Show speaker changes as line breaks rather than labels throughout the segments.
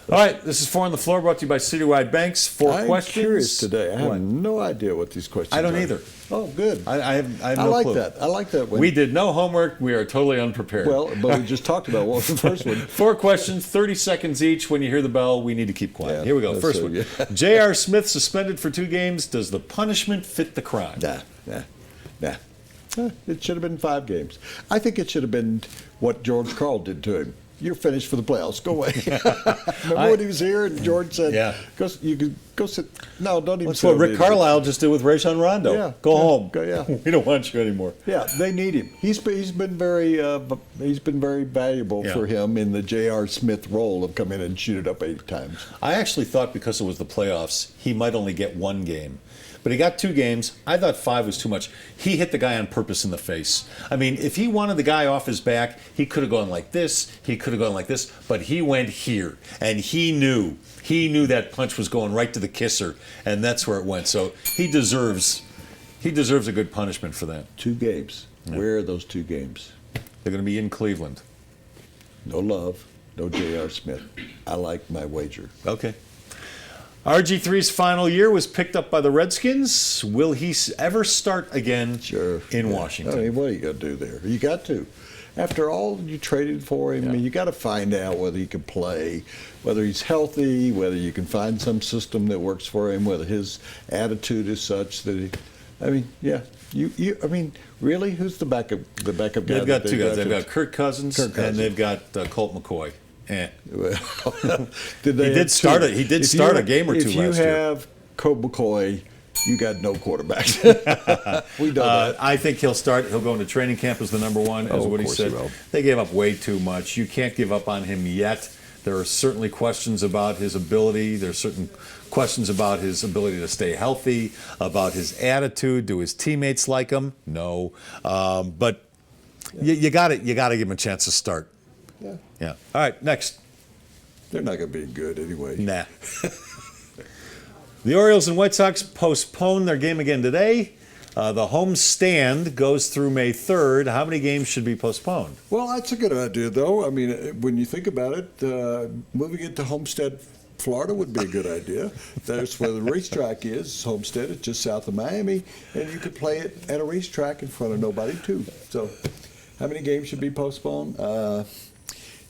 All right, this is Four on the Floor, brought to you by Citywide Banks.
I'm
Questions.
curious today. I have no idea what these questions are.
I don't either.
Oh, good.
I have no
like
clue.
that. I like that.
We did no homework. We are totally unprepared.
Well, but we just talked about what was the first one.
4 questions, 30 seconds each. When you hear the bell, we need to keep quiet.
Yeah,
Here we go. First one.
yeah.
J.R. Smith suspended for 2 games. Does the punishment fit the crime?
Nah. It should have been 5 games. I think it should have been what George Karl did to him. You're finished for the playoffs. Go away. Remember when he was here and George said, you can go sit. No, don't even
That's
sit.
what Rick Carlisle just did with Rajon Rondo.
Yeah,
go home.
We
don't want you anymore.
Yeah, they need him. He's been very valuable for him in the J.R. Smith role of come in and shoot it up 8 times.
I actually thought because it was the playoffs, he might only get 1 game. But he got 2 games. I thought 5 was too much. He hit the guy on purpose in the face. I mean, if he wanted the guy off his back, he could have gone like this. He could have gone like this. But he went here, and he knew that punch was going right to the kisser, and that's where it went. So he deserves a good punishment for that.
2 games. Yeah. Where are those 2 games?
They're going to be in Cleveland.
No Love, no J.R. Smith. I like my wager.
Okay. RG3's final year was picked up by the Redskins. Will he ever start again in Washington?
I mean, what are you going to do there? You got to. After all you traded for him, you got to find out whether he can play, whether he's healthy, whether you can find some system that works for him, whether his attitude is such that he. I mean, I mean, really, who's the backup guy?
They've got 2 guys. They've got Kirk Cousins, and they've got Colt McCoy.
Well,
he did start a game or 2 last year.
If you have Colt McCoy, you got no quarterbacks. We know that.
I think he'll start. He'll go into training camp as the number 1, as what he said. They gave up way too much. You can't give up on him yet. There are certainly questions about his ability. There's certain questions about his ability to stay healthy, about his attitude. Do his teammates like him? No. But you got to give him a chance to start. Yeah. All right, next.
They're not going to be good anyway.
Nah. The Orioles and White Sox postpone their game again today. The home stand goes through May 3rd. How many games should be postponed?
Well, that's a good idea, though. I mean, when you think about it, moving it to Homestead, Florida would be a good idea. That's where the racetrack is. Homestead is just south of Miami, and you could play it at a racetrack in front of nobody, too. So how many games should be postponed?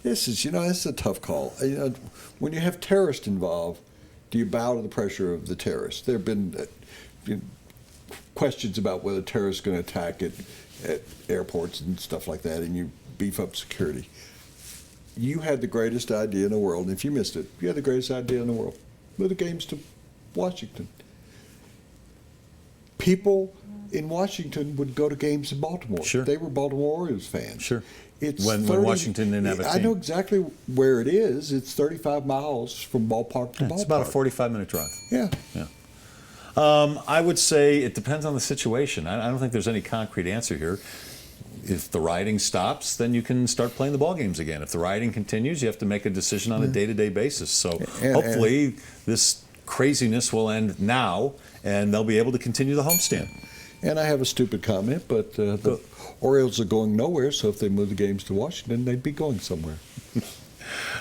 This is a tough call. When you have terrorists involved, do you bow to the pressure of the terrorists? There have been questions about whether terrorists are going to attack at airports and stuff like that, and you beef up security. You had the greatest idea in the world, and if you missed it, you had the greatest idea in the world. Move the games to Washington. People in Washington would go to games in Baltimore.
Sure.
They were Baltimore Orioles fans.
Sure.
It's
when Washington didn't have a team.
I know exactly where it is. It's 35 miles from ballpark to ballpark.
It's about a 45-minute drive.
Yeah.
I would say it depends on the situation. I don't think there's any concrete answer here. If the rioting stops, then you can start playing the ball games again. If the rioting continues, you have to make a decision on a day-to-day basis. So hopefully this craziness will end now, and they'll be able to continue the homestand.
And I have a stupid comment, but the Orioles are going nowhere, so if they move the games to Washington, they'd be going somewhere.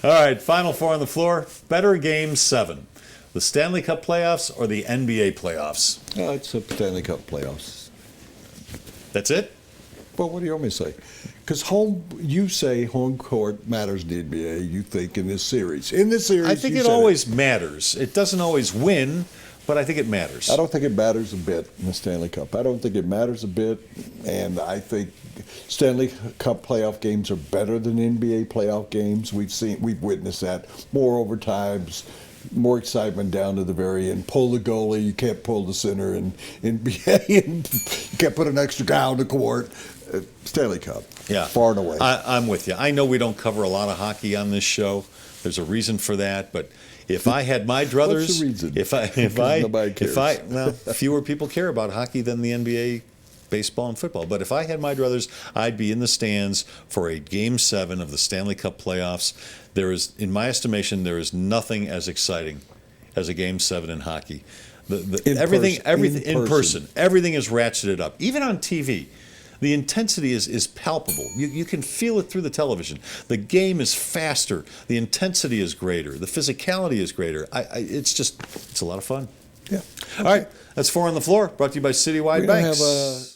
All right, final 4 on the floor. Better game 7, the Stanley Cup playoffs or the NBA playoffs?
It's the Stanley Cup playoffs.
That's it?
Well, what do you want me to say? Because you say home court matters in the NBA, you think, in this series.
I think it always matters. It doesn't always win, but I think it matters.
I don't think it matters a bit in the Stanley Cup. I don't think it matters a bit, and I think Stanley Cup playoff games are better than NBA playoff games. We've witnessed that. More overtimes, more excitement down to the very end. Pull the goalie, you can't pull the center, and you can't put an extra guy on the court. Stanley Cup, far and away.
I'm with you. I know we don't cover a lot of hockey on this show. There's a reason for that, but if I had my druthers,
what's the reason? Nobody cares.
Fewer people care about hockey than the NBA, baseball, and football. But if I had my druthers, I'd be in the stands for a Game 7 of the Stanley Cup playoffs. There is, in my estimation, there is nothing as exciting as a Game 7 in hockey. Everything in person, everything is ratcheted up. Even on TV. The intensity is palpable. You can feel it through the television. The game is faster. The intensity is greater. The physicality is greater. It's a lot of fun.
Yeah.
All right, that's Four on the Floor, brought to you by Citywide
We're gonna
Banks.
have